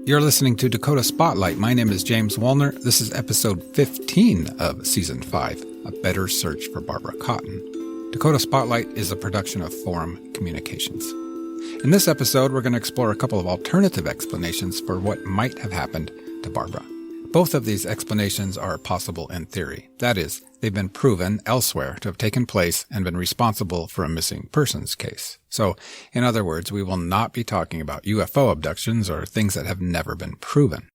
You're listening to Dakota Spotlight. My name is James Wallner. This is episode 15 of Season 5, A Better Search for Barbara Cotton. Dakota Spotlight is a production of Forum Communications. In this episode, we're going to explore a couple of alternative explanations for what might have happened to Barbara. Both of these explanations are possible in theory. That is, they've been proven elsewhere to have taken place and been responsible for a missing persons case. So, in other words, we will not be talking about UFO abductions or things that have never been proven.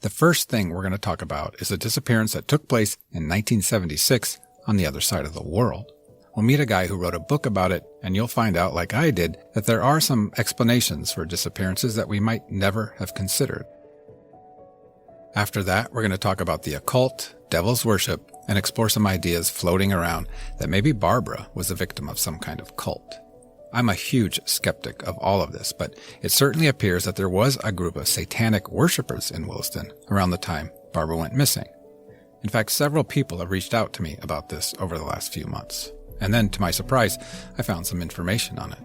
The first thing we're going to talk about is a disappearance that took place in 1976 on the other side of the world. We'll meet a guy who wrote a book about it, and you'll find out, like I did, that there are some explanations for disappearances that we might never have considered. After that, we're going to talk about the occult, devil's worship, and explore some ideas floating around that maybe Barbara was a victim of some kind of cult. I'm a huge skeptic of all of this, but it certainly appears that there was a group of satanic worshippers in Williston around the time Barbara went missing. In fact, several people have reached out to me about this over the last few months. And then, to my surprise, I found some information on it.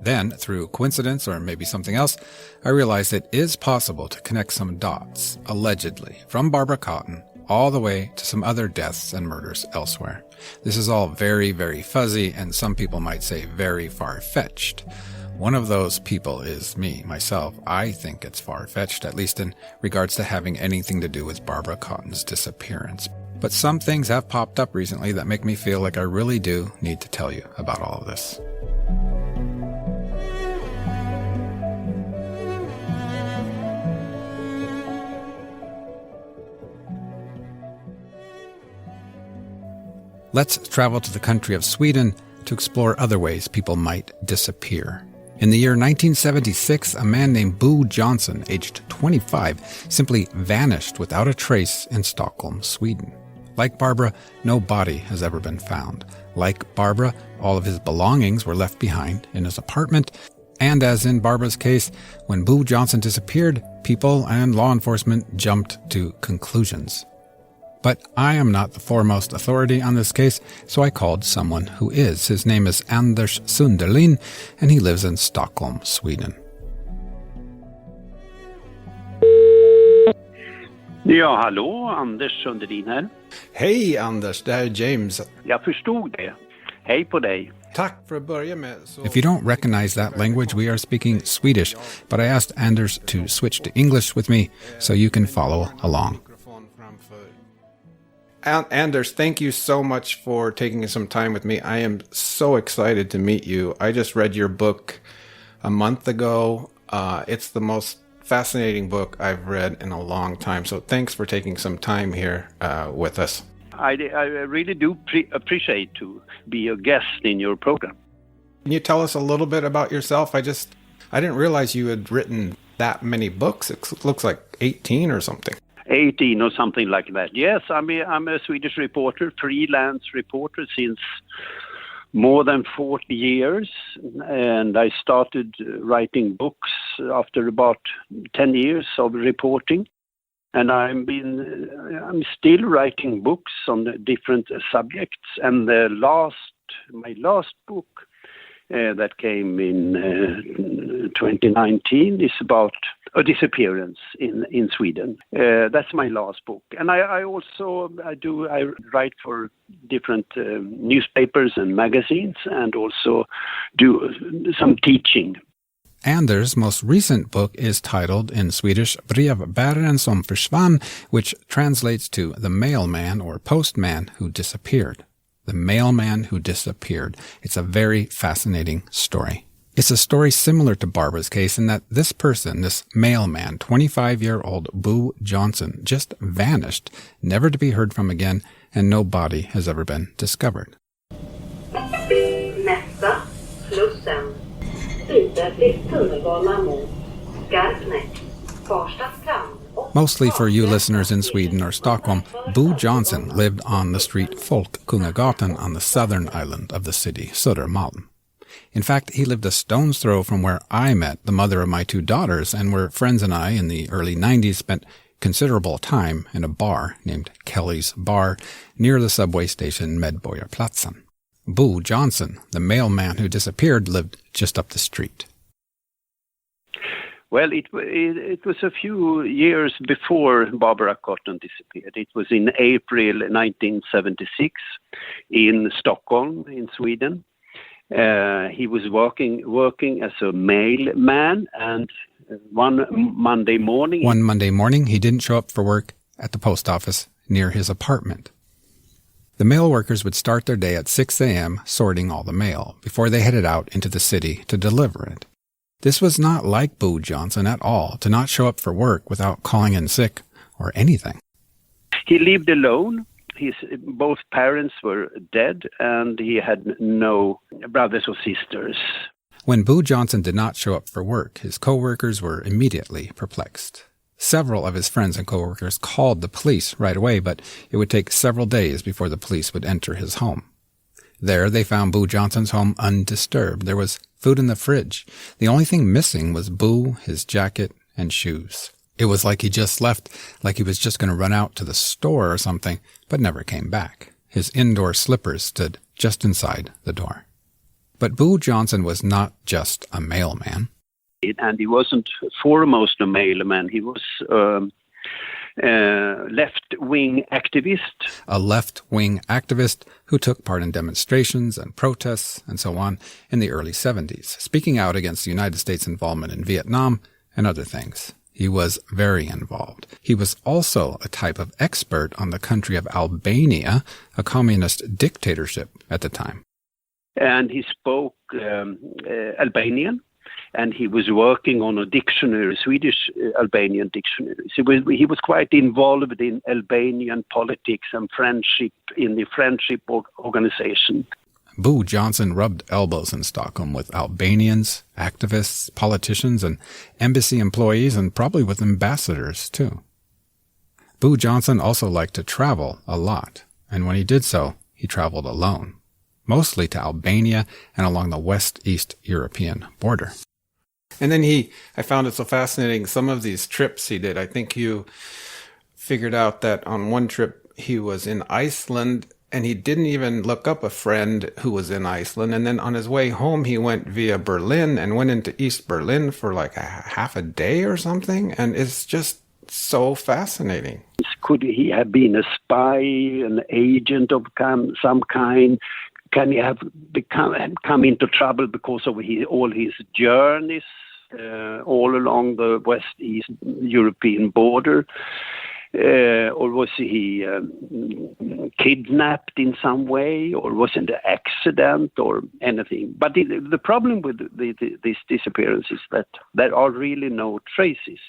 Then, through coincidence or maybe something else, I realized it is possible to connect some dots, allegedly, from Barbara Cotton all the way to some other deaths and murders elsewhere. This is all very, very fuzzy, and some people might say very far-fetched. One of those people is me, myself. I think it's far-fetched, at least in regards to having anything to do with Barbara Cotton's disappearance. But some things have popped up recently that make me feel like I really do need to tell you about all of this. Let's travel to the country of Sweden to explore other ways people might disappear. In the year 1976, a man named Bo Johnson, aged 25, simply vanished without a trace in Stockholm, Sweden. Like Barbara, no body has ever been found. Like Barbara, all of his belongings were left behind in his apartment. And as in Barbara's case, when Bo Johnson disappeared, people and law enforcement jumped to conclusions. But I am not the foremost authority on this case, so I called someone who is. His name is Anders Sunderlin, and he lives in Stockholm, Sweden. Ja, hallå, Anders Sunderlin här. Hej Anders, det här är James. Jag förstod det. Hej på dig. Tack för att börja med. If you don't recognize that language, we are speaking Swedish, but I asked Anders to switch to English with me so you can follow along. Anders, thank you so much for taking some time with me. I am so excited to meet you. I just read your book a month ago. It's the most fascinating book I've read in a long time. So thanks for taking some time here with us. I really do appreciate to be a guest in your program. Can you tell us a little bit about yourself? I didn't realize you had written that many books. It looks like 18 or something. 18 or something like that. Yes, I'm a Swedish reporter, freelance reporter since more than 40 years. And I started writing books after about 10 years of reporting. And I'm still writing books on different subjects. And my last book that came in 2019 is about a disappearance in Sweden. That's my last book. And I write for different newspapers and magazines, and also do some teaching. Anders' most recent book is titled in Swedish Brevbäraren som försvann, which translates to The Mailman or Postman Who Disappeared. The Mailman Who Disappeared. It's a very fascinating story. It's a story similar to Barbara's case in that this person, this mailman, 25-year-old Bo Johnson, just vanished, never to be heard from again, and no body has ever been discovered. Nästa, Slussen. Sydöstlig tunnelbana mot Skarpnäck. Farsta strand. Mostly for you listeners in Sweden or Stockholm, Bo Johnson lived on the street Kungagatan on the southern island of the city, Södermalm. In fact, he lived a stone's throw from where I met the mother of my two daughters, and where friends and I in the early 90s spent considerable time in a bar named Kelly's Bar near the subway station Medborgarplatsen. Bo Johnson, the mailman who disappeared, lived just up the street. Well, it was a few years before Barbara Cotton disappeared. It was in April 1976 in Stockholm, in Sweden. He was working as a mailman, and one Monday morning, he didn't show up for work at the post office near his apartment. The mail workers would start their day at 6 a.m. sorting all the mail before they headed out into the city to deliver it. This was not like Bo Johnson at all, to not show up for work without calling in sick or anything. He lived alone. Both parents were dead, and he had no brothers or sisters. When Bo Johnson did not show up for work, his co-workers were immediately perplexed. Several of his friends and co-workers called the police right away, but it would take several days before the police would enter his home. There, they found Bo Johnson's home undisturbed. There was food in the fridge. The only thing missing was Bo, his jacket, and shoes. It was like he just left, like he was just going to run out to the store or something, but never came back. His indoor slippers stood just inside the door. But Bo Johnson was not just a mailman. And he wasn't foremost a mailman. He was left-wing activist. A left-wing activist who took part in demonstrations and protests and so on in the early 70s, speaking out against the United States' involvement in Vietnam and other things. He was very involved. He was also a type of expert on the country of Albania, a communist dictatorship at the time. And he spoke Albanian. And he was working on a dictionary, Swedish Albanian dictionary. So he was quite involved in Albanian politics and friendship in the friendship organization. Bo Johnson rubbed elbows in Stockholm with Albanians, activists, politicians, and embassy employees, and probably with ambassadors, too. Bo Johnson also liked to travel a lot, and when he did so, he traveled alone, mostly to Albania and along the west-east European border. And then I found it so fascinating, some of these trips he did. I think you figured out that on one trip he was in Iceland and he didn't even look up a friend who was in Iceland. And then on his way home, he went via Berlin and went into East Berlin for like half a day or something. And it's just so fascinating. Could he have been a spy, an agent of some kind? Can he have come into trouble because of all his journeys all along the west-east European border? Or was he kidnapped in some way? Or was it an accident or anything? But the problem with this disappearance is that there are really no traces.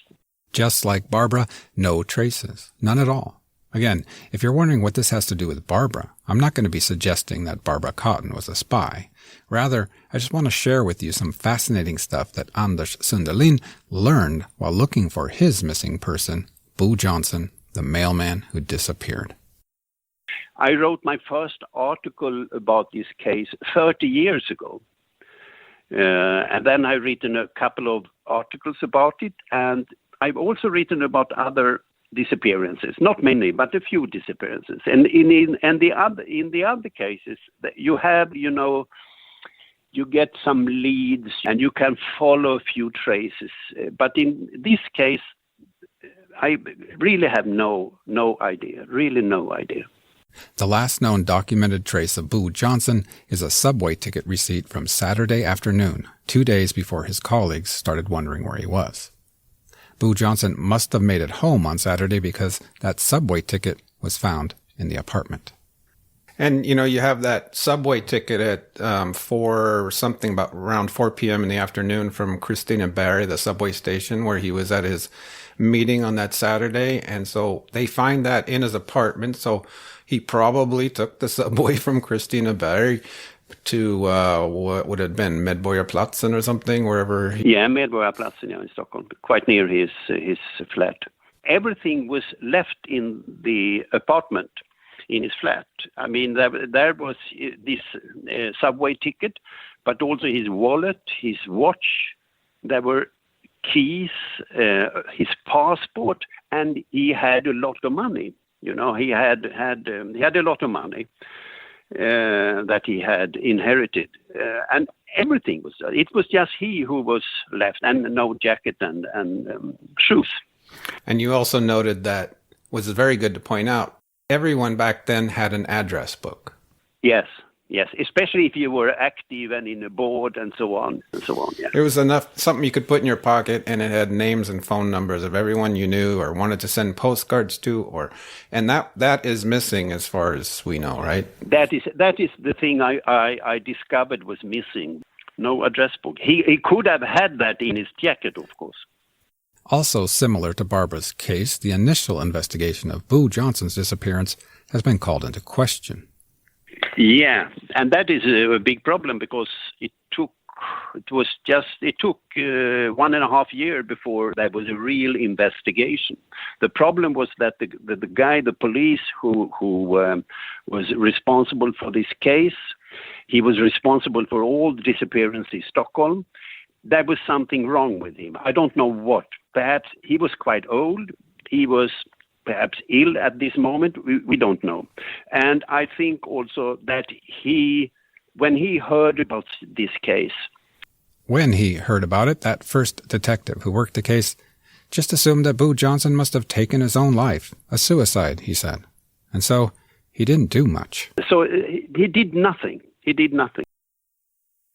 Just like Barbara, no traces. None at all. Again, if you're wondering what this has to do with Barbara, I'm not going to be suggesting that Barbara Cotton was a spy. Rather, I just want to share with you some fascinating stuff that Anders Sundelin learned while looking for his missing person, Bo Johnson, the mailman who disappeared. I wrote my first article about this case 30 years ago. And then I've written a couple of articles about it, and I've also written about other disappearances, not many, but a few disappearances. And in the other cases, you have, you get some leads and you can follow a few traces. But in this case, I really have no idea, really no idea. The last known documented trace of Bo Johnson is a subway ticket receipt from Saturday afternoon, 2 days before his colleagues started wondering where he was. Bo Johnson must have made it home on Saturday because that subway ticket was found in the apartment. And, you have that subway ticket at around 4 p.m. in the afternoon from Christina Berry, the subway station, where he was at his meeting on that Saturday. And so they find that in his apartment. So he probably took the subway from Christina Berry to what would have been Medborgarplatsen or something, wherever. Yeah, Medborgarplatsen, in Stockholm, quite near his flat. Everything was left in the apartment, in his flat. I mean, there was this subway ticket, but also his wallet, his watch. There were keys, his passport, and he had a lot of money. He had a lot of money. that he had inherited. And everything was, it was just he who was left, and no jacket and shoes. And you also noted that, was very good to point out, everyone back then had an address book. Yes, especially if you were active and in a board and so on. Yeah. It was something you could put in your pocket, and it had names and phone numbers of everyone you knew or wanted to send postcards to, and that is missing as far as we know, right? That is the thing I discovered was missing. No address book. He could have had that in his jacket, of course. Also similar to Barbara's case, the initial investigation of Boo Johnson's disappearance has been called into question. Yeah, and that is a big problem because it took 1.5 years before there was a real investigation. The problem was that the police who was responsible for this case, he was responsible for all the disappearances in Stockholm. There was something wrong with him. I don't know what. Perhaps he was quite old. He was perhaps ill at this moment. We don't know. And I think also that when he heard about this case. When he heard about it, that first detective who worked the case just assumed that Boo Johnson must have taken his own life. A suicide, he said. And so he didn't do much. So he did nothing.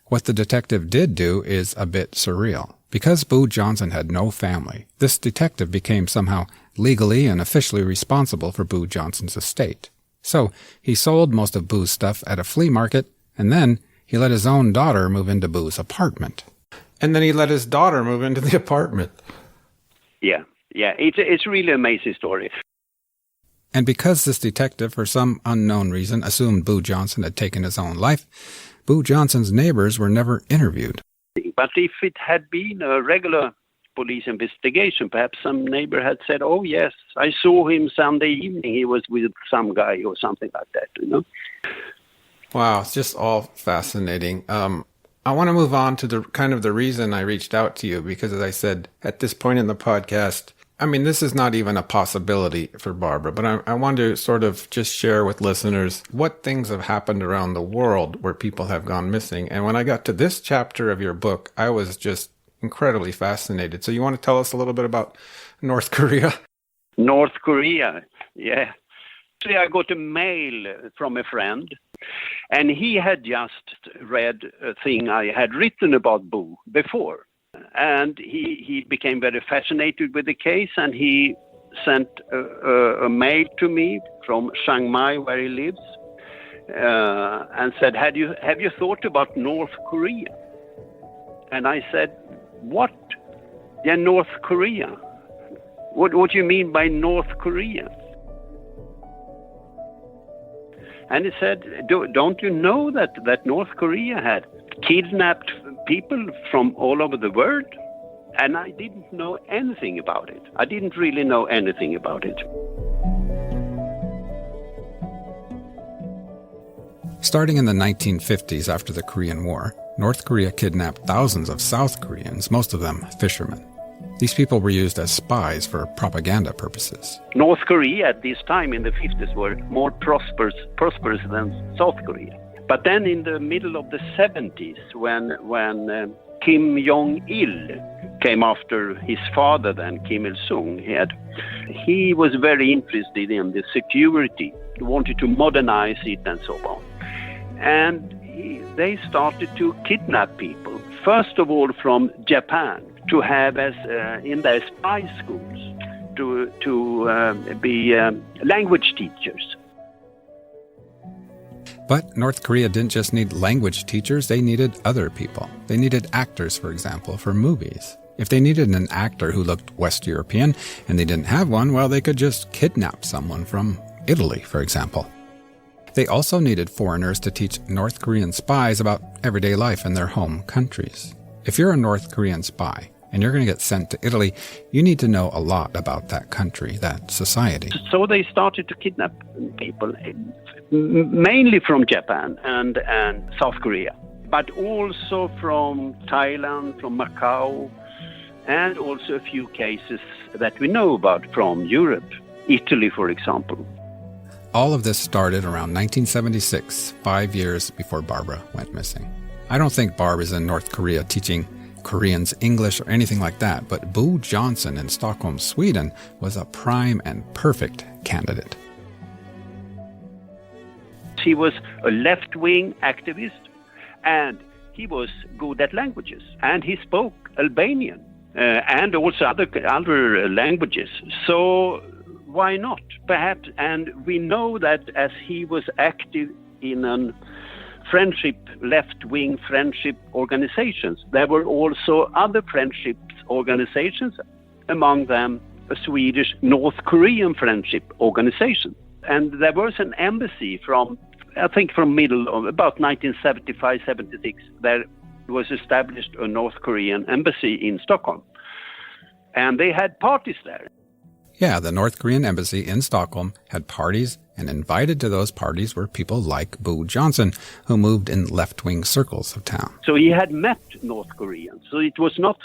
What the detective did do is a bit surreal. Because Boo Johnson had no family, this detective became somehow legally and officially responsible for Boo Johnson's estate. So he sold most of Boo's stuff at a flea market, and then he let his own daughter move into Boo's apartment. And then he let his daughter move into the apartment. Yeah, it's really an amazing story. And because this detective, for some unknown reason, assumed Boo Johnson had taken his own life, Boo Johnson's neighbors were never interviewed. But if it had been a regular police investigation, perhaps some neighbor had said, oh, yes, I saw him Sunday evening. He was with some guy or something like that, Wow, it's just all fascinating. I want to move on to the reason I reached out to you, because as I said, at this point in the podcast, I mean, this is not even a possibility for Barbara, but I want to sort of just share with listeners what things have happened around the world where people have gone missing. And when I got to this chapter of your book, I was just incredibly fascinated. So you want to tell us a little bit about North Korea? North Korea, yeah. So I got a mail from a friend, and he had just read a thing I had written about Boo before. And he became very fascinated with the case, and he sent a mail to me from Chiang Mai, where he lives, and said, have you thought about North Korea? And I said, what? Yeah, North Korea. What do you mean by North Korea? And he said, don't you know that North Korea had kidnapped people from all over the world? And I didn't know anything about it. I didn't really know anything about it. Starting in the 1950s after the Korean War, North Korea kidnapped thousands of South Koreans, most of them fishermen. These people were used as spies for propaganda purposes. North Korea at this time in the 50s were more prosperous than South Korea. But then in the middle of the 70s, when Kim Jong-il came after his father, then Kim Il-sung, he was very interested in the security. He wanted to modernize it and so on. And they started to kidnap people, first of all from Japan, to have as in their spy schools, to be language teachers. But North Korea didn't just need language teachers, they needed other people. They needed actors, for example, for movies. If they needed an actor who looked West European and they didn't have one, well, they could just kidnap someone from Italy, for example. They also needed foreigners to teach North Korean spies about everyday life in their home countries. If you're a North Korean spy and you're going to get sent to Italy, you need to know a lot about that country, that society. So they started to kidnap people, mainly from Japan and South Korea, but also from Thailand, from Macau, and also a few cases that we know about from Europe, Italy, for example. All of this started around 1976, 5 years before Barbara went missing. I don't think Barb is in North Korea teaching Koreans English or anything like that, but Bo Johnson in Stockholm, Sweden was a prime and perfect candidate. He was a left-wing activist, and he was good at languages, and he spoke Albanian and also other languages. So why not? Perhaps, and we know that as he was active in a left-wing friendship organizations, there were also other friendship organizations, among them a Swedish North Korean friendship organization. And there was an embassy from middle of about 1975-76, there was established a North Korean embassy in Stockholm. And they had parties there. Yeah, the North Korean embassy in Stockholm had parties, and invited to those parties were people like Bo Johnson, who moved in left-wing circles of town. So he had met North Koreans. So it was not,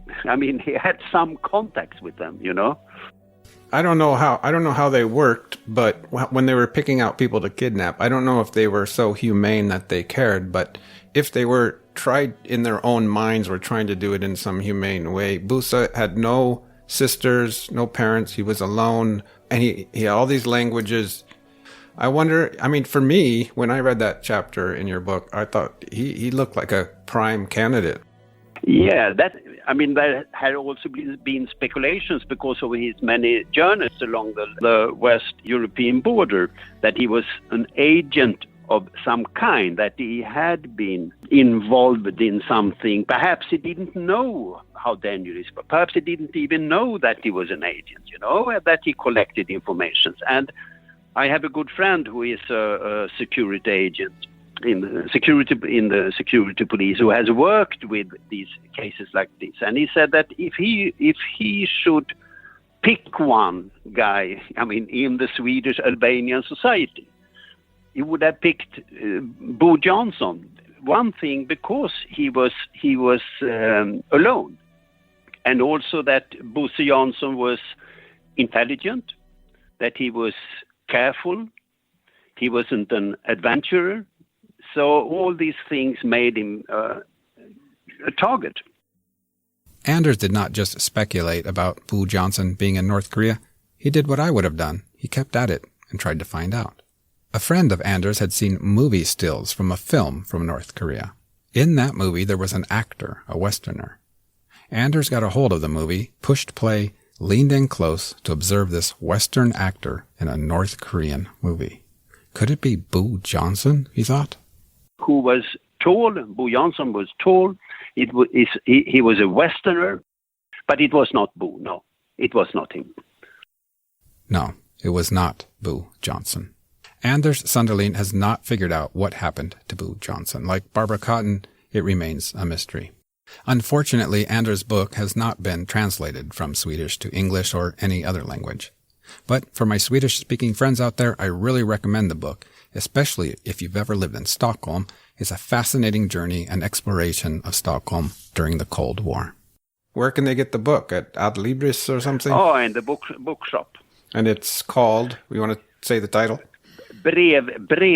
he had some contacts with them, you know. I don't know how they worked, but when they were picking out people to kidnap, I don't know if they were so humane that they cared, but if they were tried in their own minds, were trying to do it in some humane way. Busa had no sisters, no parents, he was alone, and he had all these languages. I wonder, for me, when I read that chapter in your book, I thought he looked like a prime candidate. Yeah, there had also been speculations because of his many journeys along the West European border that he was an agent of some kind, that he had been involved in something. Perhaps he didn't know how dangerous, but perhaps he didn't even know that he was an agent, that he collected information. And I have a good friend who is a security agent in the security police, who has worked with these cases like this, and he said that if he should pick one guy, in the Swedish Albanian society, he would have picked Bo Johnson. One thing, because he was alone, and also that Bo Johnson was intelligent, that he was careful, he wasn't an adventurer. So all these things made him a target. Anders did not just speculate about Bo Johnson being in North Korea. He did what I would have done. He kept at it and tried to find out. A friend of Anders had seen movie stills from a film from North Korea. In that movie, there was an actor, a Westerner. Anders got a hold of the movie, pushed play, leaned in close to observe this Western actor in a North Korean movie. Could it be Bo Johnson, he thought? Who was tall. Bo Johnson was tall. He was a Westerner, but it was not Bo. No, it was not him. No, it was not Bo Johnson. Anders Sunderlin has not figured out what happened to Bo Johnson. Like Barbara Cotton, it remains a mystery. Unfortunately, Anders' book has not been translated from Swedish to English or any other language. But for my Swedish-speaking friends out there, I really recommend the book, especially if you've ever lived in Stockholm. It's a fascinating journey and exploration of Stockholm during the Cold War. Where can they get the book? At Adlibris or something? Oh, in the bookshop. And it's called, you want to say the title? Brevbäraren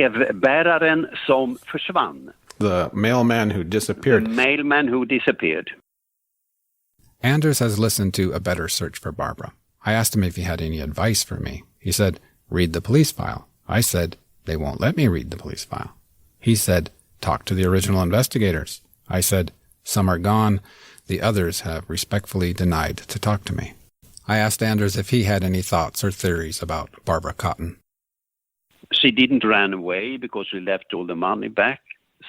som försvann. The Mailman Who Disappeared. The Mailman Who Disappeared. Anders has listened to A Better Search for Barbara. I asked him if he had any advice for me. He said, read the police file. I said, they won't let me read the police file. He said, talk to the original investigators. I said, some are gone. The others have respectfully denied to talk to me. I asked Anders if he had any thoughts or theories about Barbara Cotton. She didn't run away because she left all the money back.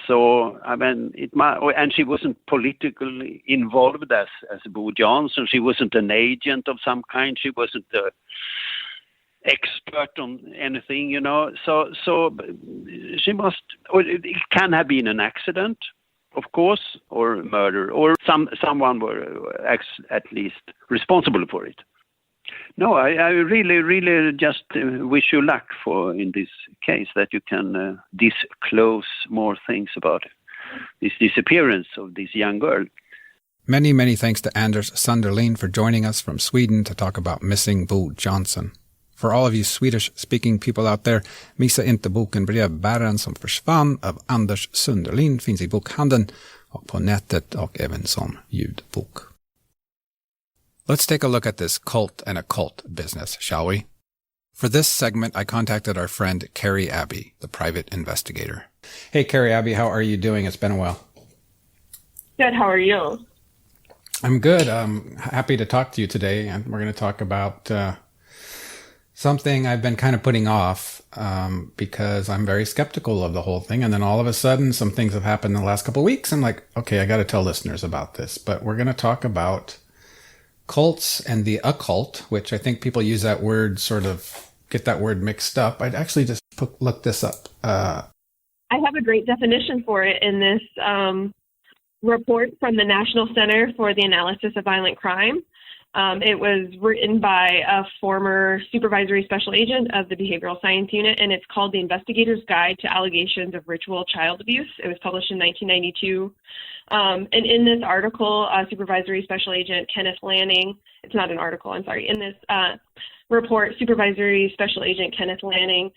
So, and she wasn't politically involved as Bo Johnson. She wasn't an agent of some kind. She wasn't an expert on anything, So she must, or it can have been an accident, of course, or murder, or someone were at least responsible for it. No, I really just wish you luck in this case, that you can disclose more things about this disappearance of this young girl. Many, many thanks to Anders Sunderlin for joining us from Sweden to talk about missing Bo Johnson. For all of you Swedish-speaking people out there, missa inte boken Brevbäraren som försvann av Anders Sunderlin, finns i bokhandeln och på nätet och även som ljudbok. Let's take a look at this cult and occult business, shall we? For this segment, I contacted our friend Carrie Abbey, the private investigator. Hey, Carrie Abbey, how are you doing? It's been a while. Good. How are you? I'm good. I'm happy to talk to you today, and we're going to talk about something I've been kind of putting off because I'm very skeptical of the whole thing. And then all of a sudden, some things have happened in the last couple of weeks. I'm like, okay, I got to tell listeners about this. But we're going to talk about cults and the occult, which I think people use that word, sort of get that word mixed up. I'd actually just look this up. I have a great definition for it in this report from the National Center for the Analysis of Violent Crime. It was written by a former supervisory special agent of the Behavioral Science Unit, and it's called The Investigator's Guide to Allegations of Ritual Child Abuse. It was published in 1992. And in this article, Supervisory Special Agent Kenneth Lanning, it's not an article, I'm sorry, in this report, Supervisory Special Agent Kenneth Lanning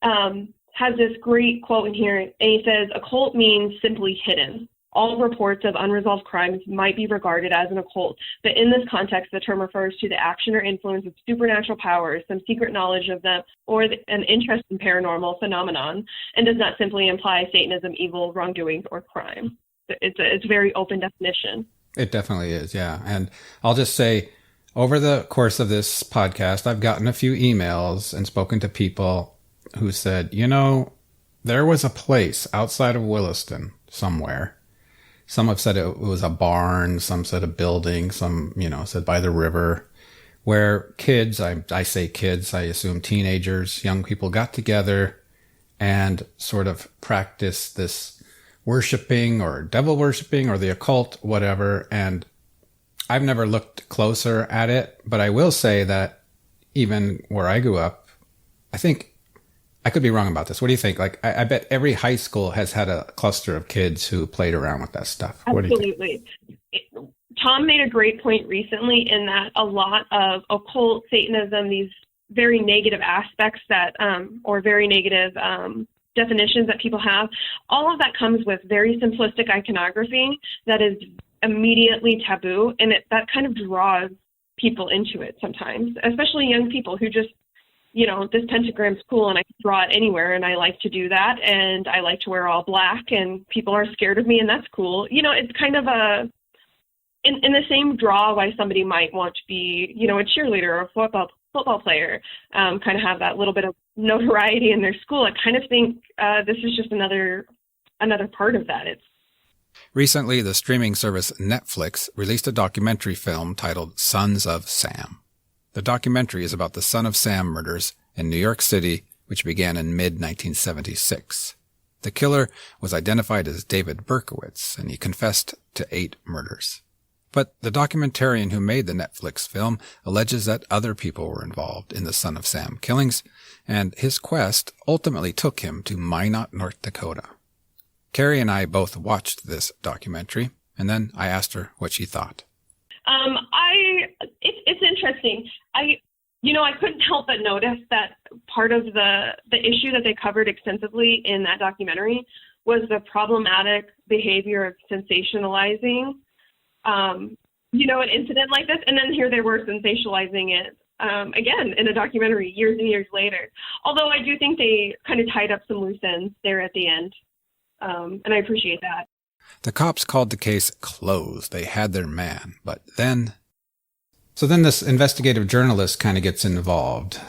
has this great quote in here, and he says, "Occult means simply hidden. All reports of unresolved crimes might be regarded as an occult, but in this context, the term refers to the action or influence of supernatural powers, some secret knowledge of them, or an interest in paranormal phenomenon, and does not simply imply Satanism, evil, wrongdoing, or crime." It's a very open definition. It definitely is, yeah. And I'll just say, over the course of this podcast, I've gotten a few emails and spoken to people who said, you know, there was a place outside of Williston somewhere. Some have said it was a barn, some said a building, some, said by the river, where kids, I say kids, I assume teenagers, young people got together and sort of practiced this worshiping or devil worshiping or the occult, whatever. And I've never looked closer at it, but I will say that even where I grew up, I think I could be wrong about this. What do you think? Like, I bet every high school has had a cluster of kids who played around with that stuff. Absolutely. Tom made a great point recently in that a lot of occult, Satanism, these very negative aspects that, or very negative definitions that people have, all of that comes with very simplistic iconography that is immediately taboo, and that kind of draws people into it sometimes, especially young people who just, this pentagram's cool and I can draw it anywhere and I like to do that and I like to wear all black and people are scared of me and that's cool. It's kind of in the same draw why somebody might want to be, a cheerleader or a football player, kind of have that little bit of notoriety in their school. I kind of think this is just another part of that. Recently, the streaming service Netflix released a documentary film titled Sons of Sam. The documentary is about the Son of Sam murders in New York City, which began in mid-1976. The killer was identified as David Berkowitz, and he confessed to 8 murders. But the documentarian who made the Netflix film alleges that other people were involved in the Son of Sam killings, and his quest ultimately took him to Minot, North Dakota. Carrie and I both watched this documentary, and then I asked her what she thought. It's interesting. I couldn't help but notice that part of the issue that they covered extensively in that documentary was the problematic behavior of sensationalizing, an incident like this. And then here they were sensationalizing it, again, in a documentary years and years later. Although I do think they kind of tied up some loose ends there at the end. And I appreciate that. The cops called the case closed. They had their man. But then... So then this investigative journalist kind of gets involved.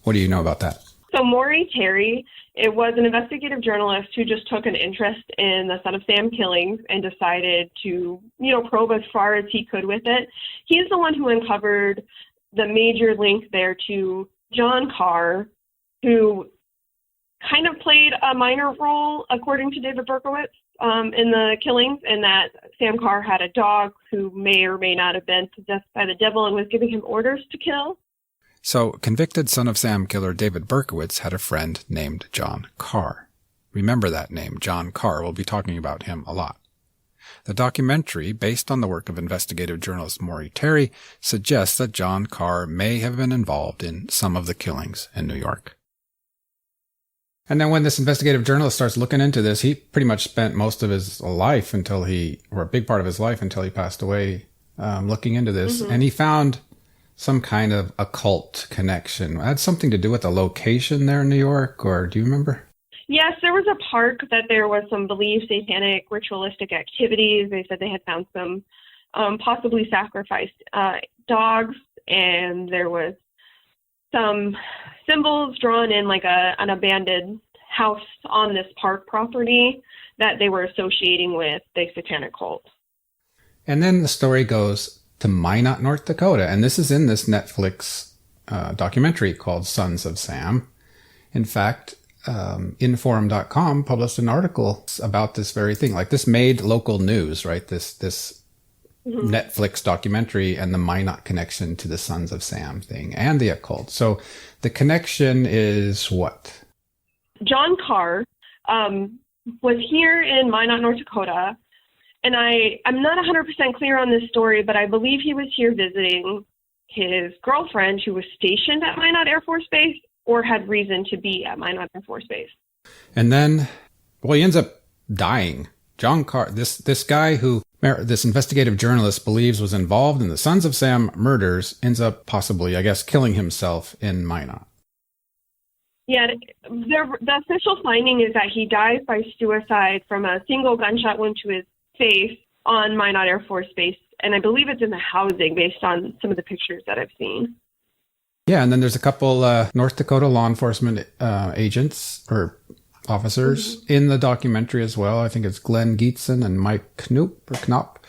What do you know about that? So Maury Terry, it was an investigative journalist who just took an interest in the Son of Sam killings and decided to, probe as far as he could with it. He's the one who uncovered the major link there to John Carr, who kind of played a minor role, according to David Berkowitz, in the killings, and that Sam Carr had a dog who may or may not have been possessed by the devil and was giving him orders to kill. So, convicted Son of Sam killer David Berkowitz had a friend named John Carr. Remember that name, John Carr. We'll be talking about him a lot. The documentary, based on the work of investigative journalist Maury Terry, suggests that John Carr may have been involved in some of the killings in New York. And then when this investigative journalist starts looking into this, he pretty much spent most of his life or a big part of his life until he passed away, looking into this. Mm-hmm. And he found some kind of occult connection. It had something to do with the location there in New York, or do you remember? Yes, there was a park that there was some believed satanic ritualistic activities. They said they had found some possibly sacrificed dogs, and there was some symbols drawn in like an abandoned house on this park property that they were associating with the satanic cult. And then the story goes to Minot, North Dakota, and this is in this Netflix documentary called Sons of Sam. In fact, Inforum.com published an article about this very thing. Like, this made local news, right? This mm-hmm. Netflix documentary and the Minot connection to the Sons of Sam thing and the occult. So the connection is what? John Carr was here in Minot, North Dakota, and I'm not 100% clear on this story, but I believe he was here visiting his girlfriend who was stationed at Minot Air Force Base or had reason to be at Minot Air Force Base. And then, well, he ends up dying. John Carr, this guy who this investigative journalist believes was involved in the Sons of Sam murders, ends up possibly, I guess, killing himself in Minot. Yeah, the official finding is that he dies by suicide from a single gunshot wound to his face on Minot Air Force Base, and I believe it's in the housing based on some of the pictures that I've seen. Yeah, and then there's a couple North Dakota law enforcement agents or officers mm-hmm. in the documentary as well. I think it's Glenn Geetson and Mike Knopp.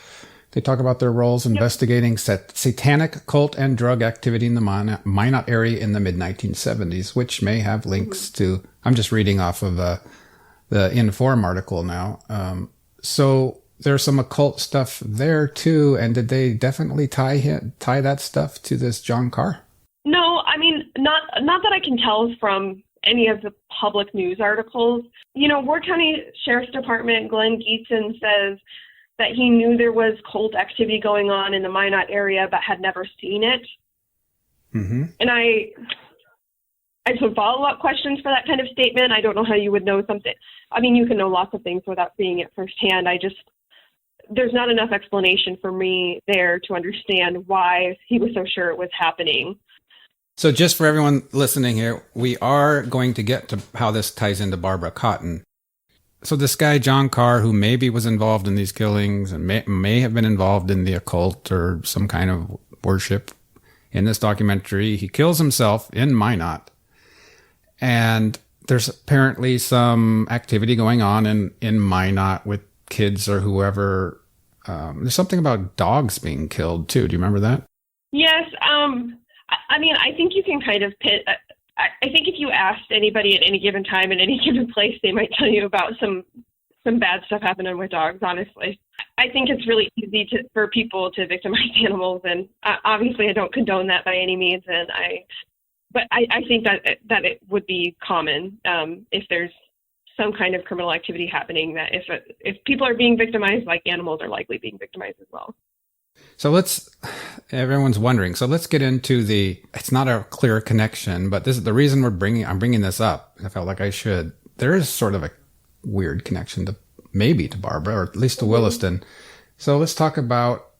They talk about their roles investigating satanic cult and drug activity in the Minot area in the mid-1970s, which may have links mm-hmm. to... I'm just reading off of the Inform article now. So there's some occult stuff there, too. And did they definitely tie that stuff to this John Carr? No, I mean, not that I can tell from any of the public news articles. You know, Ward County Sheriff's Department, Glenn Geetson says that he knew there was cult activity going on in the Minot area, but had never seen it. Mm-hmm. And I have some follow-up questions for that kind of statement. I don't know how you would know something. I mean, you can know lots of things without seeing it firsthand. There's not enough explanation for me there to understand why he was so sure it was happening. So just for everyone listening here, we are going to get to how this ties into Barbara Cotton. So this guy, John Carr, who maybe was involved in these killings and may have been involved in the occult or some kind of worship in this documentary, he kills himself in Minot. And there's apparently some activity going on in Minot with kids or whoever. There's something about dogs being killed, too. Do you remember that? Yes. I mean, I think you can kind of pit. I think if you asked anybody at any given time in any given place, they might tell you about some bad stuff happening with dogs, honestly. I think it's really easy for people to victimize animals, and obviously I don't condone that by any means. But I think that it would be common if there's some kind of criminal activity happening, that if people are being victimized, like animals are likely being victimized as well. So everyone's wondering. So let's get into it's not a clear connection, but this is the reason I'm bringing this up. I felt like I should. There is sort of a weird connection to Barbara, or at least to Williston. So let's talk about,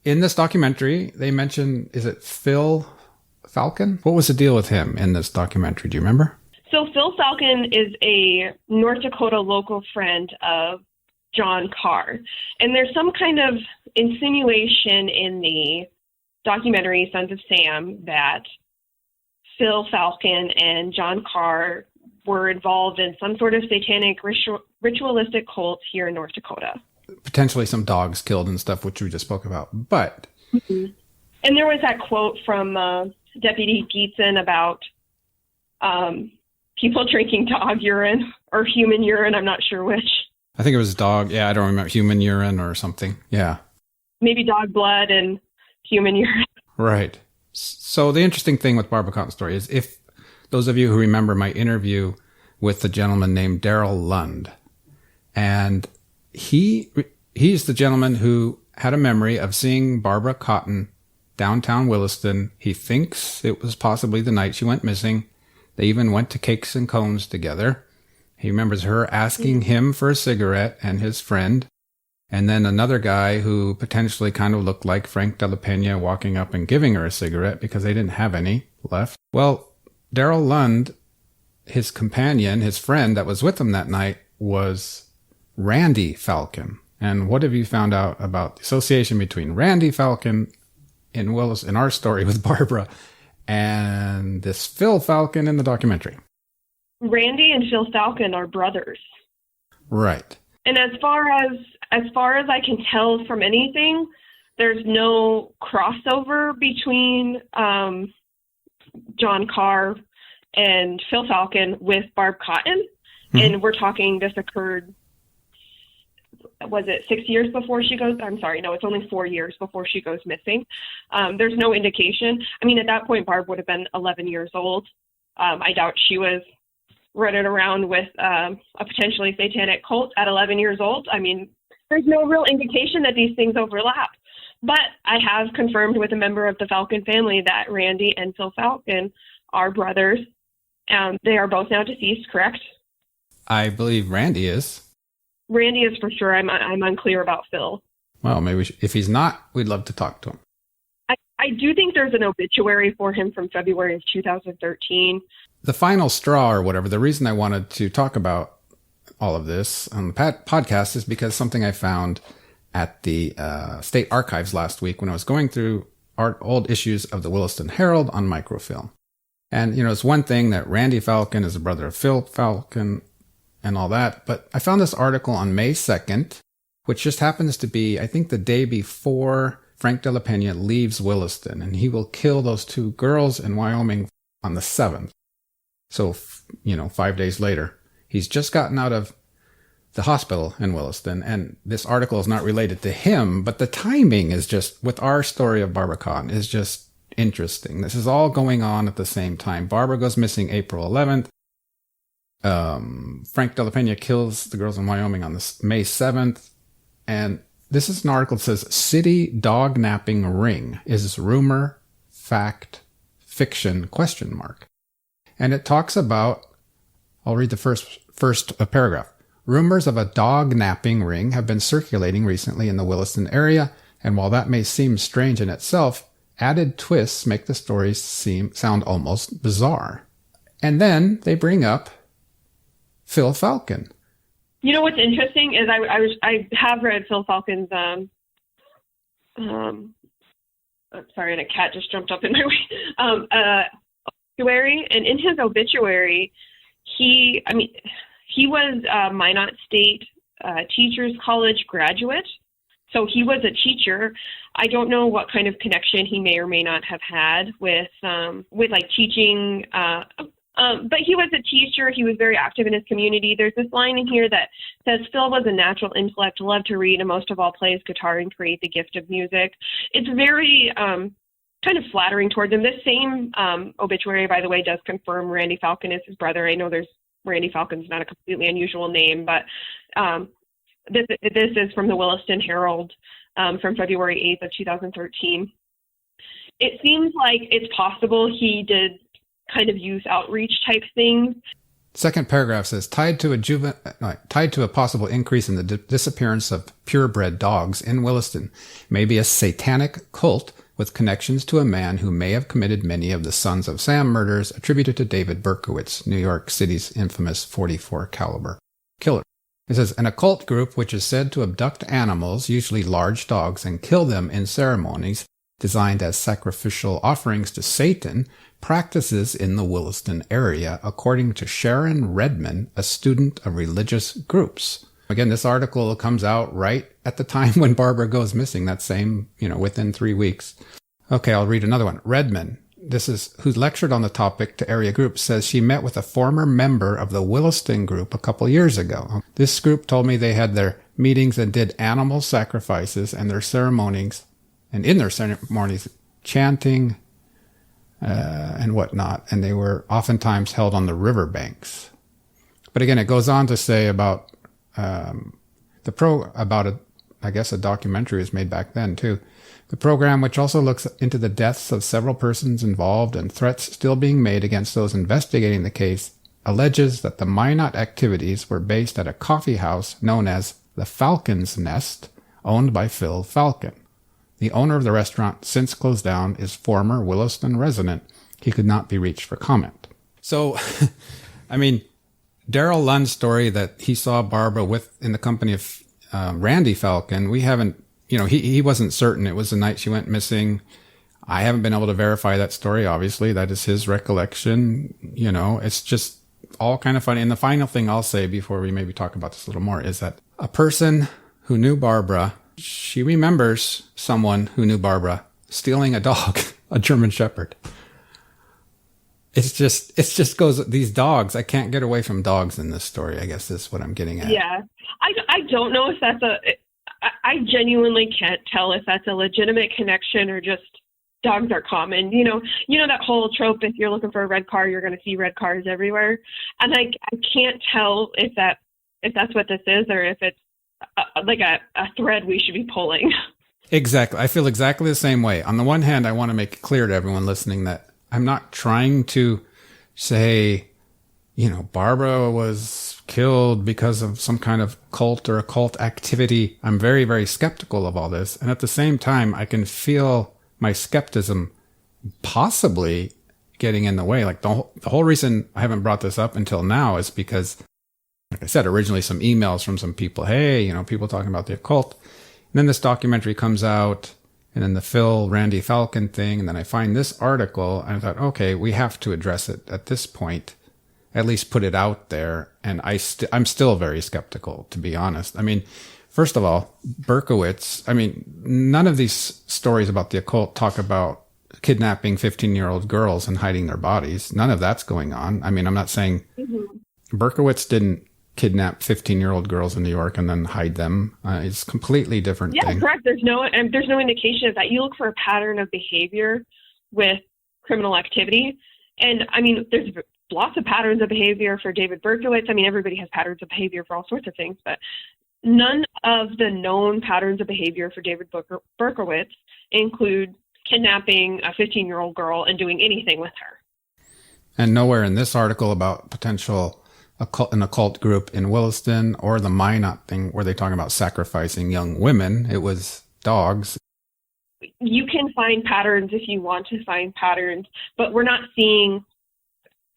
in this documentary, they mention, is it Phil Falcon? What was the deal with him in this documentary? Do you remember? So Phil Falcon is a North Dakota local friend of John Carr. And there's some kind of insinuation in the documentary Sons of Sam that Phil Falcon and John Carr were involved in some sort of satanic ritualistic cult here in North Dakota. Potentially some dogs killed and stuff, which we just spoke about. But... Mm-hmm. And there was that quote from Deputy Geetson about people drinking dog urine or human urine. I'm not sure which. I think it was dog. Yeah, I don't remember. Human urine or something. Yeah. Maybe dog blood and human urine. Right. So the interesting thing with Barbara Cotton's story is, if those of you who remember my interview with the gentleman named Daryl Lund, and he he's the gentleman who had a memory of seeing Barbara Cotton downtown Williston. He thinks it was possibly the night she went missing. They even went to Cakes and Cones together. He remembers her asking him for a cigarette and his friend, and then another guy who potentially kind of looked like Frank De La Pena walking up and giving her a cigarette because they didn't have any left. Well, Daryl Lund, his companion, his friend that was with him that night, was Randy Falcon. And what have you found out about the association between Randy Falcon in our story with Barbara and this Phil Falcon in the documentary? Randy and Phil Falcon are brothers. Right. And as far as I can tell from anything, there's no crossover between John Carr and Phil Falcon with Barb Cotton. Mm-hmm. And we're talking, this occurred, was it 6 years before she goes? I'm sorry, no, it's only 4 years before she goes missing. There's no indication. I mean, at that point, Barb would have been 11 years old. I doubt she was running around with a potentially satanic cult at 11 years old. I mean, there's no real indication that these things overlap. But I have confirmed with a member of the Falcon family that Randy and Phil Falcon are brothers. They are both now deceased, correct? I believe Randy is. Randy is for sure. I'm unclear about Phil. Well, maybe if he's not, we'd love to talk to him. I do think there's an obituary for him from February of 2013. The final straw or whatever, the reason I wanted to talk about all of this on the podcast is because something I found at the State Archives last week when I was going through old issues of the Williston Herald on microfilm. And, it's one thing that Randy Falcon is a brother of Phil Falcon and all that, but I found this article on May 2nd, which just happens to be, I think, the day before Frank De La Pena leaves Williston, and he will kill those two girls in Wyoming on the 7th. So, 5 days later, he's just gotten out of the hospital in Williston, and this article is not related to him, but the timing is just, with our story of Barbara Cotton, is just interesting. This is all going on at the same time. Barbara goes missing April 11th. Frank De La Pena kills the girls in Wyoming on May 7th. And this is an article that says, City Dog Napping Ring. Is rumor, fact, fiction, ? And it talks about, I'll read the first paragraph. Rumors of a dog napping ring have been circulating recently in the Williston area, and while that may seem strange in itself, added twists make the stories sound almost bizarre. And then they bring up Phil Falcon. You know what's interesting is I have read Phil Falcon's I'm sorry, and a cat just jumped up in my way. Obituary, and in his obituary, he was a Minot State Teachers College graduate, so he was a teacher. I don't know what kind of connection he may or may not have had with like teaching. But he was a teacher. He was very active in his community. There's this line in here that says, Phil was a natural intellect, loved to read, and most of all plays guitar and create the gift of music. It's very kind of flattering towards him. This same obituary, by the way, does confirm Randy Falcon is his brother. I know Randy Falcon's not a completely unusual name, but this is from the Williston Herald from February 8th of 2013. It seems like it's possible he did kind of youth outreach type things. Second paragraph says, tied to a possible increase in the disappearance of purebred dogs in Williston may be a satanic cult with connections to a man who may have committed many of the Sons of Sam murders attributed to David Berkowitz, New York City's infamous .44 caliber killer. It says, an occult group which is said to abduct animals, usually large dogs, and kill them in ceremonies designed as sacrificial offerings to Satan, practices in the Williston area, according to Sharon Redman, a student of religious groups. Again, this article comes out right at the time when Barbara goes missing, that same, within 3 weeks. Okay, I'll read another one. Redman, who's lectured on the topic to area groups, says she met with a former member of the Williston group a couple years ago. This group told me they had their meetings and did animal sacrifices and their ceremonies, and in their ceremonies, chanting, and whatnot, and they were oftentimes held on the riverbanks. But again, it goes on to say about I guess a documentary was made back then too. The program, which also looks into the deaths of several persons involved and threats still being made against those investigating the case, alleges that the Minot activities were based at a coffee house known as the Falcon's Nest, owned by Phil Falcon. The owner of the restaurant, since closed down, is former Williston resident. He could not be reached for comment. So, I mean, Daryl Lund's story that he saw Barbara in the company of Randy Falcon, we haven't, he wasn't certain. It was the night she went missing. I haven't been able to verify that story, obviously. That is his recollection. It's just all kind of funny. And the final thing I'll say before we maybe talk about this a little more is that a person who knew Barbara, she remembers someone who knew Barbara stealing a dog, a German Shepherd. It just goes, these dogs, I can't get away from dogs in this story, I guess is what I'm getting at. Yeah. I don't know if that's I genuinely can't tell if that's a legitimate connection or just dogs are common. You know that whole trope, if you're looking for a red car, you're going to see red cars everywhere. And I can't tell if that's what this is or if it's like a thread we should be pulling. Exactly. I feel exactly the same way. On the one hand, I want to make it clear to everyone listening that I'm not trying to say, Barbara was killed because of some kind of cult or occult activity. I'm very, very skeptical of all this. And at the same time, I can feel my skepticism possibly getting in the way. Like the whole reason I haven't brought this up until now is because, like I said, originally some emails from some people, hey, people talking about the occult. And then this documentary comes out, and then the Randy Falcon thing. And then I find this article, and I thought, okay, we have to address it at this point, at least put it out there. And I'm still very skeptical, to be honest. I mean, first of all, Berkowitz, none of these stories about the occult talk about kidnapping 15-year-old girls and hiding their bodies. None of that's going on. I'm not saying Berkowitz didn't kidnap 15-year-old girls in New York and then hide them. It's a completely different thing. Yeah, correct. There's no indication of that. You look for a pattern of behavior with criminal activity. And there's lots of patterns of behavior for David Berkowitz. Everybody has patterns of behavior for all sorts of things, but none of the known patterns of behavior for David Berkowitz include kidnapping a 15-year-old girl and doing anything with her. And nowhere in this article about potential an occult group in Williston or the Minot thing where they talk about sacrificing young women. It was dogs. You can find patterns if you want to find patterns, but we're not seeing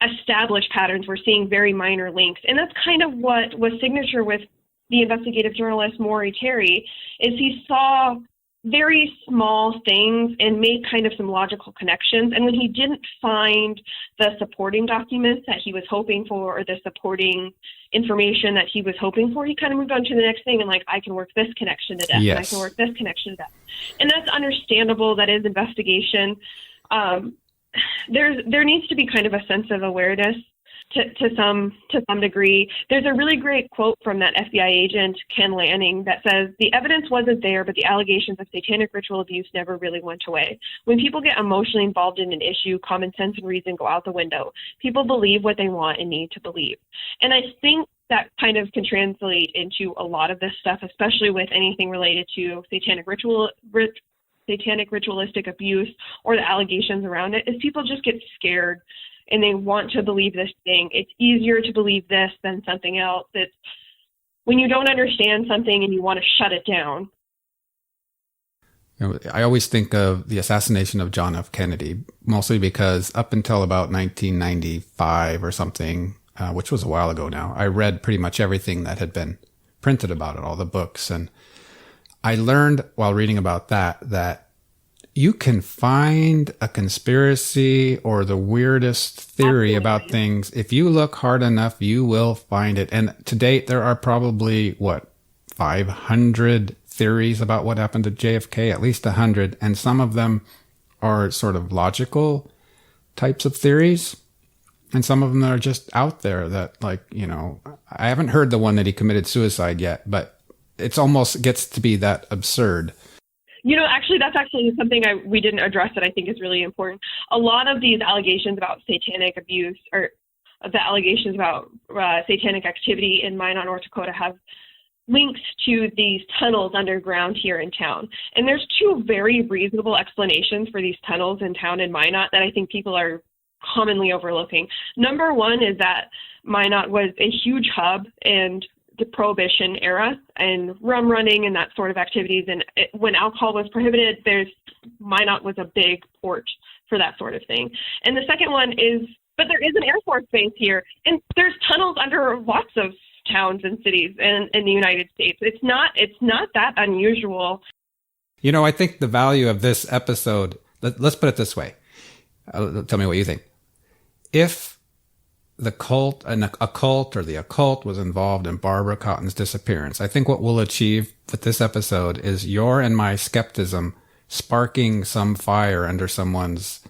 established patterns. We're seeing very minor links. And that's kind of what was signature with the investigative journalist Maury Terry, is he saw very small things and made kind of some logical connections. And when he didn't find the supporting documents that he was hoping for or the supporting information that he was hoping for, he kind of moved on to the next thing and I can work this connection to death. Yes. And I can work this connection to death. And that's understandable. That is investigation. There needs to be kind of a sense of awareness to some degree. There's a really great quote from that FBI agent, Ken Lanning, that says, "The evidence wasn't there, but the allegations of satanic ritual abuse never really went away. When people get emotionally involved in an issue, common sense and reason go out the window. People believe what they want and need to believe." And I think that kind of can translate into a lot of this stuff, especially with anything related to satanic ritualistic abuse or the allegations around it, is people just get scared and they want to believe this thing. It's easier to believe this than something else. It's when you don't understand something and you want to shut it down. I always think of the assassination of John F. Kennedy, mostly because up until about 1995 or something, which was a while ago now, I read pretty much everything that had been printed about it, all the books. And I learned while reading about that you can find a conspiracy or the weirdest theory about things. If you look hard enough, you will find it. And to date, there are probably, 500 theories about what happened to JFK, at least 100. And some of them are sort of logical types of theories. And some of them are just out there that I haven't heard the one that he committed suicide yet, but it's almost gets to be that absurd. That's actually something we didn't address that I think is really important. A lot of these allegations about satanic abuse or the allegations about satanic activity in Minot, North Dakota have links to these tunnels underground here in town. And there's two very reasonable explanations for these tunnels in town in Minot that I think people are commonly overlooking. Number one is that Minot was a huge hub in the Prohibition era and rum running and that sort of activities. And when alcohol was prohibited, Minot was a big port for that sort of thing. And the second one is, but there is an Air Force base here, and there's tunnels under lots of towns and cities in the United States. It's not that unusual. You know, I think the value of this episode, let's put it this way. Tell me what you think. If the cult, an occult or the occult was involved in Barbara Cotton's disappearance, I think what we'll achieve with this episode is your and my skepticism sparking some fire under someone's,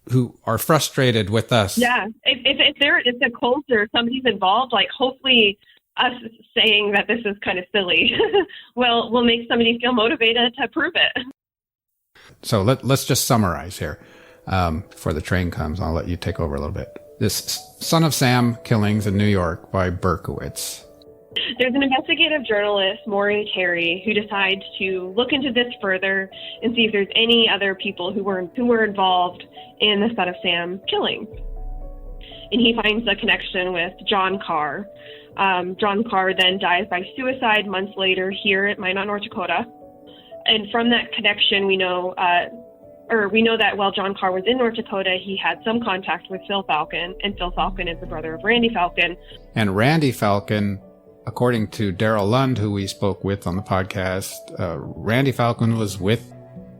who are frustrated with us. Yeah, if the cult or somebody's involved, like hopefully us saying that this is kind of silly will make somebody feel motivated to prove it. So let's just summarize here. Before the train comes, I'll let you take over a little bit. This Son of Sam killings in New York by Berkowitz. There's an investigative journalist, Maureen Terry, who decides to look into this further and see if there's any other people who were involved in the Son of Sam killings. And he finds a connection with John Carr. John Carr then dies by suicide months later here at Minot, North Dakota. And from that connection, we know that while John Carr was in North Dakota, he had some contact with Phil Falcon, and Phil Falcon is the brother of Randy Falcon. And Randy Falcon, according to Daryl Lund, who we spoke with on the podcast, Randy Falcon was with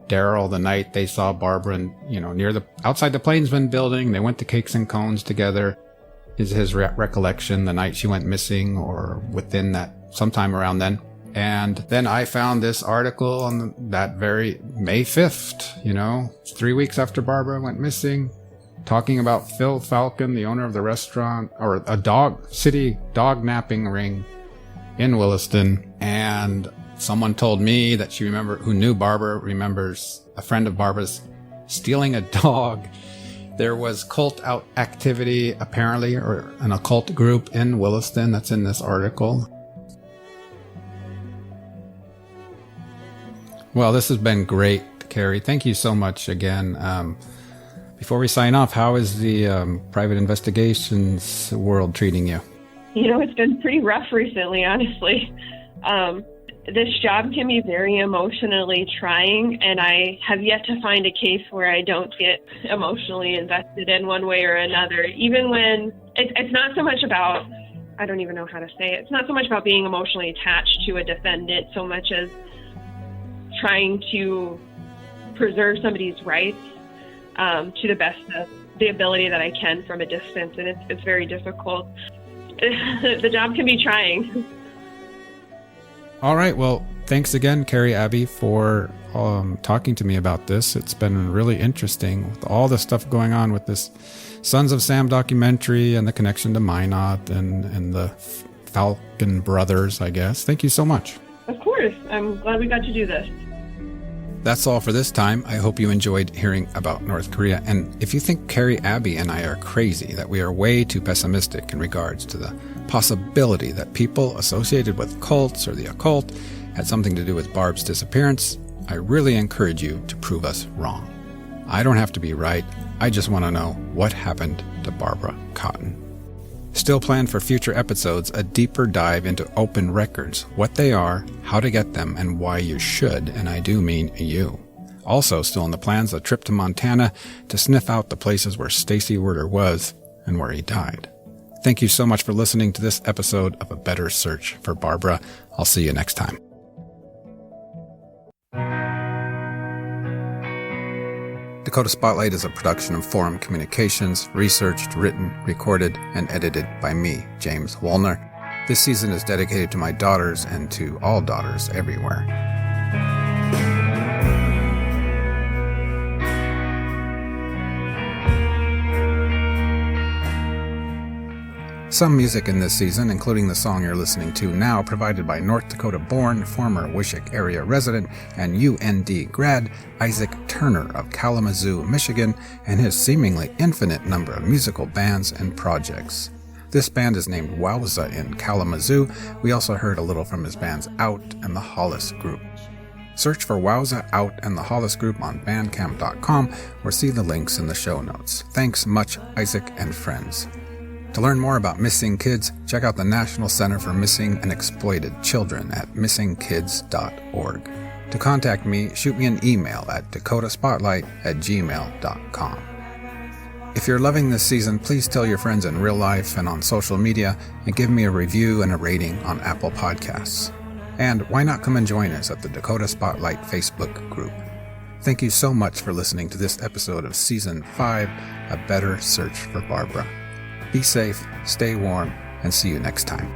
Daryl the night they saw Barbara, near outside the Plainsman building. They went to Cakes and Cones together. Is his recollection the night she went missing, or within that, sometime around then. And then I found this article on that very May 5th, 3 weeks after Barbara went missing, talking about Phil Falcon, the owner of the restaurant, or a city dog napping ring in Williston. And someone told me that who knew Barbara, remembers a friend of Barbara's stealing a dog. There was cult out activity, apparently, or an occult group in Williston that's in this article. Well, this has been great, Carrie. Thank you so much again. Before we sign off, how is the private investigations world treating you? It's been pretty rough recently, honestly. This job can be very emotionally trying, and I have yet to find a case where I don't get emotionally invested in one way or another, even when it's not so much about, I don't even know how to say it. It's not so much about being emotionally attached to a defendant so much as trying to preserve somebody's rights to the best of the ability that I can from a distance, and it's very difficult. The job can be trying. All right. Well, thanks again, Carrie Abbey, for talking to me about this. It's been really interesting with all the stuff going on with this Sons of Sam documentary and the connection to Minot and the Falcon brothers, I guess. Thank you so much. Of course. I'm glad we got to do this. That's all for this time. I hope you enjoyed hearing about North Korea. And if you think Carrie Abbey and I are crazy, that we are way too pessimistic in regards to the possibility that people associated with cults or the occult had something to do with Barb's disappearance, I really encourage you to prove us wrong. I don't have to be right. I just want to know what happened to Barbara Cotton. Still plan for future episodes a deeper dive into open records, what they are, how to get them, and why you should, and I do mean you. Also still in the plans a trip to Montana to sniff out the places where Stacy Werder was and where he died. Thank you so much for listening to this episode of A Better Search for Barbara. I'll see you next time. Dakota Spotlight is a production of Forum Communications, researched, written, recorded, and edited by me, James Wollner. This season is dedicated to my daughters and to all daughters everywhere. Some music in this season, including the song you're listening to now, provided by North Dakota-born, former Wishick area resident, and UND grad Isaac Turner of Kalamazoo, Michigan, and his seemingly infinite number of musical bands and projects. This band is named Wowza in Kalamazoo. We also heard a little from his bands Out and the Hollis Group. Search for Wowza, Out, and the Hollis Group on bandcamp.com or see the links in the show notes. Thanks much, Isaac and friends. To learn more about missing kids, check out the National Center for Missing and Exploited Children at missingkids.org. To contact me, shoot me an email at dakotaspotlight@gmail.com. If you're loving this season, please tell your friends in real life and on social media and give me a review and a rating on Apple Podcasts. And why not come and join us at the Dakota Spotlight Facebook group? Thank you so much for listening to this episode of Season 5, A Better Search for Barbara. Be safe, stay warm, and see you next time.